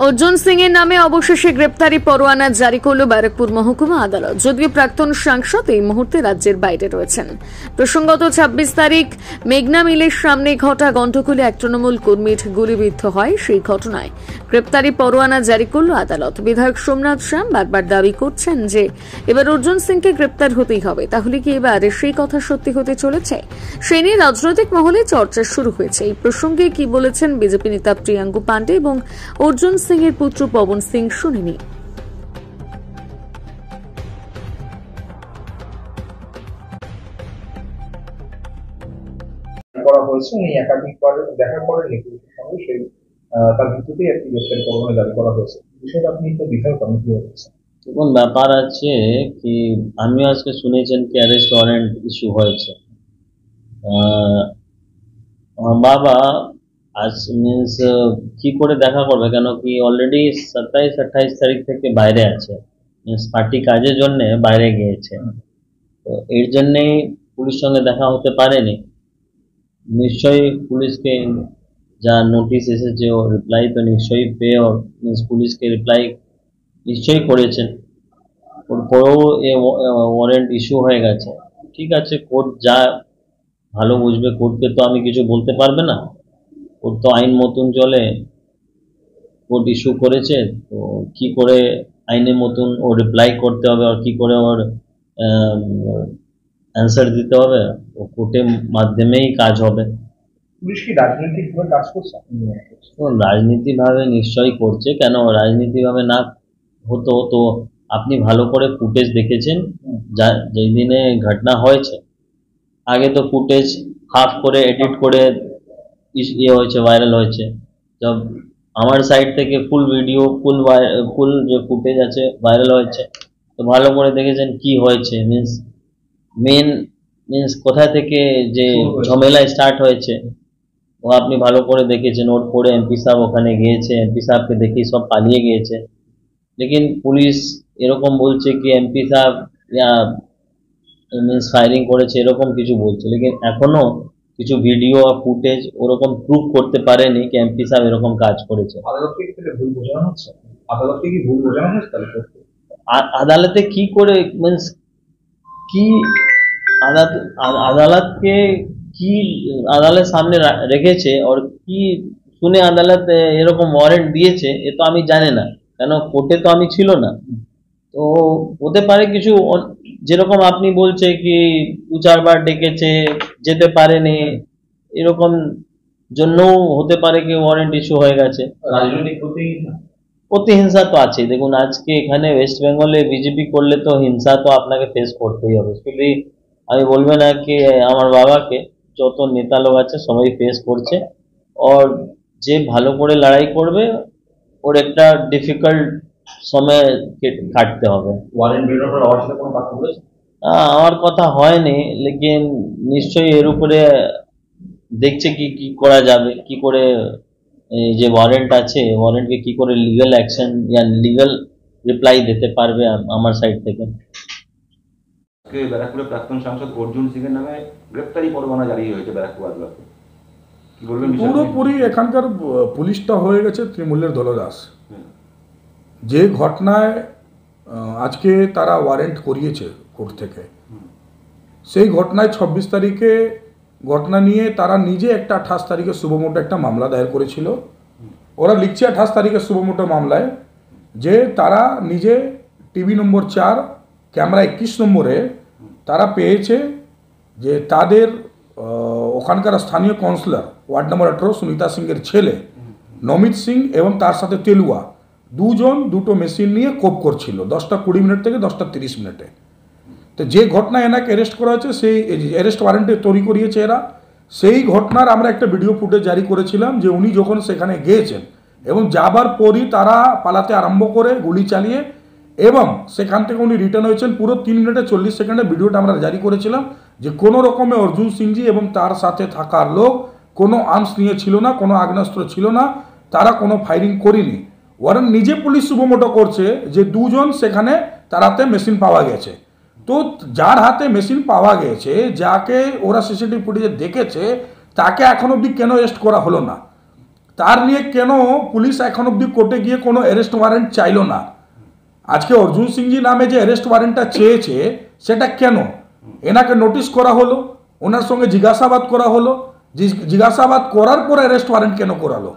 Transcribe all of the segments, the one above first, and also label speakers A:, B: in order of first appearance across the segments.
A: অর্জুন সিং এর নামে অবশেষে গ্রেপ্তারি পরোয়ানা জারি করল ব্যারাকপুর মহকুমা আদালত। যদিও প্রাক্তন সাংসদ এই মুহূর্তে রাজ্যের বাইরে রয়েছেন। প্রসঙ্গত ২৬ তারিখ মেঘনা মিলের সামনে ঘটা গন্ডগোলে এক তৃণমূল কর্মীর গুলিবিদ্ধ হয়। সেই ঘটনায় গ্রেপ্তারি পরোয়ানা জারি করল আদালত। বিধায়ক সোমনাথ শ্যাম বারবার দাবি করছেন যে এবার অর্জুন সিংকে গ্রেপ্তার হতেই হবে। তাহলে কি এবার সেই কথা সত্যি হতে চলেছে? সেই নিয়ে রাজনৈতিক মহলে চর্চা শুরু হয়েছে। এই প্রসঙ্গে কি বলেছেন বিজেপি নেতা প্রিয়াঙ্কু পান্ডে এবং অর্জুন সিং এর পুত্র পবন সিং, শুনিনি।
B: করা হয়েছে, উনি একাধিকবার দেখা করেন পুলিশের সঙ্গে, সেই তার ভিত্তিতেই একটি গ্রেপ্তারি পরোয়ানা জারি করা হয়েছে। বিষয়টা আপনি তো বিধায়ক, আমি কি বলছেন?
C: দেখুন, ব্যাপার আছে কি, আমিও আজকে শুনেছেন কি অ্যারেস্ট ওয়ারেন্ট ইস্যু হয়েছে। আমার বাবা আজ মিনস কি করে দেখা করবে, কেন কি অলরেডি ২৭-২৮ তারিখ থেকে বাইরে আছে, মিনস পার্টি কাজের জন্য বাইরে গিয়েছে। তো এর জন্যেই পুলিশের সঙ্গে দেখা হতে পারেনি। নিশ্চয়ই পুলিশকে যা নোটিশ এসেছে ও রিপ্লাই তো নিশ্চয়ই পেয়ে মিনস পুলিশকে রিপ্লাই নিশ্চয়ই করেছেন। ওর পরেও এ ওয়ারেন্ট ইস্যু হয়ে গেছে। ঠিক আছে, কোর্ট যা ভালো বুঝবে, কোর্টকে তো আমি কিছু বলতে পারবে না। কোর্ট তো আইন মতন চলে, কোর্ট ইস্যু করেছে, তো কি করে আইনের মতন ও রিপ্লাই করতে হবে আর কি করে ওর অ্যান্সার দিতে হবে, ও কোর্টের মাধ্যমেই কাজ হবে।
B: পুলিশ কি রাজনৈতিকভাবে কাজ করছে?
C: রাজনীতিভাবে নিশ্চয়ই করছে, কেন রাজনীতিভাবে না হতো তো আপনি ভালো করে ফুটেজ দেখেছেন যেই দিনে ঘটনা হয়েছে। আগে তো ফুটেজ হাফ করে এডিট করে ইয়ে হয়েছে, ভাইরাল হয়েছে। জব আমার সাইড থেকে ফুল ভিডিও ফুল যে ফুটেজ আছে ভাইরাল হয়েছে, তো ভালো করে দেখেছেন কি হয়েছে, মিনস কোথা থেকে যে ঝামেলা স্টার্ট হয়েছে ও আপনি ভালো করে দেখেছেন। ওর পরে এমপি সাহেব ওখানে গিয়েছে, এমপি সাহেবকে দেখেই সব পালিয়ে গিয়েছে। লেকিন পুলিশ এরকম বলছে কি এমপি সাহেব মিনস ফায়ারিং করেছে, এরকম কিছু বলছে। লেকিন এখনো কিছু ভিডিও আর ফুটেজ ওরকম প্রুভ করতে পারেনি কি এমপি সাহেব এরকম কাজ করেছে।
B: আদালতকে কি ভুল বোঝানো হচ্ছে? আদালতকে কি ভুল বোঝানো হচ্ছে?
C: আদালতে কি করে মিনস কি আদালতকে কি আদালতের সামনে রেখেছে আর কি শুনে আদালত এরকম ওয়ারেন্ট দিয়েছে এ তো আমি জানি না, কেন কোর্টে তো আমি ছিল না। তো হতে পারে কিছু, যেরকম আপনি বলছে কি ২-৪ বার ডেকেছে যেতে পারেনি, এরকম জন্যও হতে পারে কি ওয়ারেন্ট ইস্যু হয়ে গেছে।
B: রাজনৈতিক
C: প্রতিহিংসা তো আছে। দেখুন, আজকে এখানে ওয়েস্ট বেঙ্গলে বিজেপি করলে তো হিংসা তো আপনাকে ফেস করতেই হবে। শুধু আমি বলবে না কি আমার বাবাকে, যত নেতা লোক আছে সবাই ফেস করছে। আর যে ভালো করে লড়াই করবে ওর একটা ডিফিকাল্ট সময় কাটতে হবে।
B: ওয়ারেন্ট বেরোনোর আমার সাথে কোনো কথা বলেছে?
C: আমার কথা হয়নি, লেকিন নিশ্চয়ই এর উপরে দেখছে কি কি করা যাবে, কি করে যে ওয়ারেন্ট আছে ওয়ারেন্টকে কি করে লিগ্যাল অ্যাকশন ইয়া লিগ্যাল রিপ্লাই দিতে পারবে আমার সাইড থেকে।
D: ব্যারাকপুরের প্রাক্তন সাংসদ অর্জুন সিং এর নামে গ্রেপ্তারি পরোয়ানা জারি হয়েছে ব্যারাকপুর আদালতে, কি বলবেন?
E: পুরোপুরি এখানকার পুলিশটা হয়ে গেছে তৃণমূলের দলদাস। যে ঘটনায় আজকে তারা ওয়ারেন্ট করিয়েছে কোর্ট থেকে, সেই ঘটনায় ২৬ তারিখে ঘটনা নিয়ে তারা নিজে একটা ২৮ তারিখে সুবমোটো একটা মামলা দায়ের করেছিল। ওরা লিখছে ২৮ তারিখে সুবমোটো মামলায় যে তারা নিজে টিভি নম্বর ৪ ক্যামেরা ২১ নম্বরে তারা পেয়েছে যে তাদের ওখানকার স্থানীয় কাউন্সিলর ওয়ার্ড নম্বর ১৮ সুনিতা সিংয়ের ছেলে নমিত সিং এবং তার সাথে তেলুয়া দুজন দুটো মেশিন নিয়ে কোপ করছিল ১০টা ২০ মিনিট থেকে ১০টা ৩০ মিনিটে। তো যে ঘটনায় এনাকে অ্যারেস্ট করা হয়েছে, সেই অ্যারেস্ট ওয়ারেন্টে তৈরি করিয়েছে এরা। সেই ঘটনার আমরা একটা ভিডিও ফুটেজ জারি করেছিলাম যে উনি যখন সেখানে গিয়েছেন এবং যাবার পরই তারা পালাতে আরম্ভ করে গুলি চালিয়ে, এবং সেখান থেকে উনি রিটার্ন হয়েছেন। পুরো ৩ মিনিটে ৪০ সেকেন্ডে ভিডিওটা আমরা জারি করেছিলাম যে কোনো রকমে অর্জুন সিংজি এবং তার সাথে থাকার লোক কোনো আর্মস নিয়ে ছিল না, কোনো আগ্নেয়াস্ত্র ছিল না, তারা কোনো ফায়ারিং করেনি। ওরা নিজে পুলিশ সুবমোটো করছে যে দুজন সেখানে তার হাতে মেশিন পাওয়া গেছে। তো যার হাতে মেশিন পাওয়া গেছে, যাকে ওরা সিসিটিভি ফুটেজে দেখেছে, তাকে এখন অবধি কেন অ্যারেস্ট করা হলো না? তার নিয়ে কেন পুলিশ এখন অব্দি কোর্টে গিয়ে কোনো অ্যারেস্ট ওয়ারেন্ট চাইলো না? আজকে অর্জুন সিংজি নামে যে অ্যারেস্ট ওয়ারেন্টটা চেয়েছে সেটা কেন? এনাকে নোটিশ করা হলো, ওনার সঙ্গে জিজ্ঞাসাবাদ করা হলো, জিজ্ঞাসাবাদ করার পর অ্যারেস্ট ওয়ারেন্ট কেন করালো?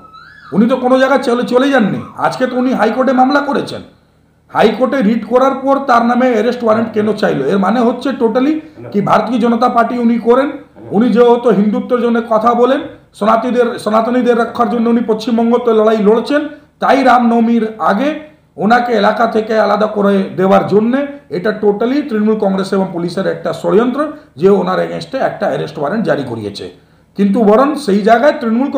E: উনি তো কোনো জায়গায় চলে যাননি। আজকে তো উনি হাইকোর্টে মামলা করেছেন, হাইকোর্টে রিট করার পর তার নামে অ্যারেস্ট ওয়ারেন্ট কেন চাইলো? এর মানে হচ্ছে টোটালি কি ভারতীয় জনতা পার্টি উনি করেন, উনি যেহেতু হিন্দুত্বের জন্য কথা বলেন, সনাতনীদের রক্ষার জন্য উনি পশ্চিমবঙ্গতে লড়াই লড়ছেন, তাই রামনবমীর আগে ওনাকে এলাকা থেকে আলাদা করে দেওয়ার জন্য এটা টোটালি তৃণমূল কংগ্রেস এবং পুলিশের একটা ষড়যন্ত্র যে ওনার এগেনস্টে একটা অ্যারেস্ট ওয়ারেন্ট জারি করিয়েছে। কিন্তু বরং সেই জায়গায় তৃণমূল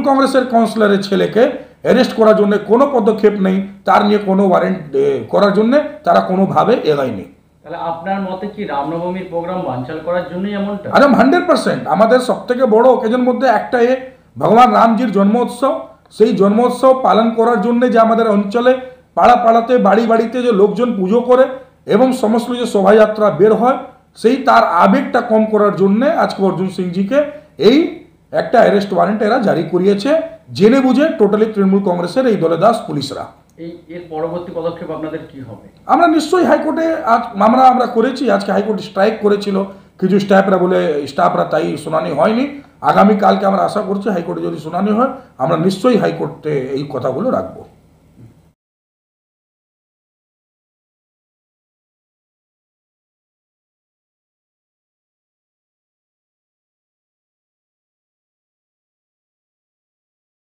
E: কংগ্রেসের কাউন্সিলরের ছেলেকে অ্যারেস্ট করার জন্য কোনো পদক্ষেপ নেই, তার নিয়ে কোনো ওয়ারেন্ট করার জন্য তারা কোনোভাবে এগায়নি।
F: তাহলে আপনার মতে কি রামনবমীর প্রোগ্রাম বানচাল করার জন্যই এমনটা?
E: একদম 100%। আমাদের সবথেকে বড় অকেজন মধ্যে একটা ভগবান রামজির জন্মোৎসব, সেই জন্মোৎসব পালন করার জন্য যে আমাদের অঞ্চলে পাড়া পাড়াতে বাড়ি বাড়িতে যে লোকজন পুজো করে এবং সমস্ত যে শোভাযাত্রা বের হয়, সেই তার আবেগটা কম করার জন্য আজকে অর্জুন সিংজিকে এই একটা অ্যারেস্ট ওয়ারেন্ট এরা জারি করিয়েছে, জেনে বুঝে টোটালি তৃণমূল কংগ্রেসের এই দলেদাস পুলিশরা।
F: এর পরবর্তী পদক্ষেপ আপনাদের কি হবে?
E: আমরা নিশ্চয়ই হাইকোর্টে আজ মামলা আমরা করেছি, আজকে হাইকোর্ট স্ট্রাইক করেছিল কিছু স্টাফরা তাই শুনানি হয়নি। আগামীকালকে আমরা আশা করছি হাইকোর্টে যদি শুনানি হয় আমরা নিশ্চয়ই হাইকোর্টে এই কথাগুলো রাখবো।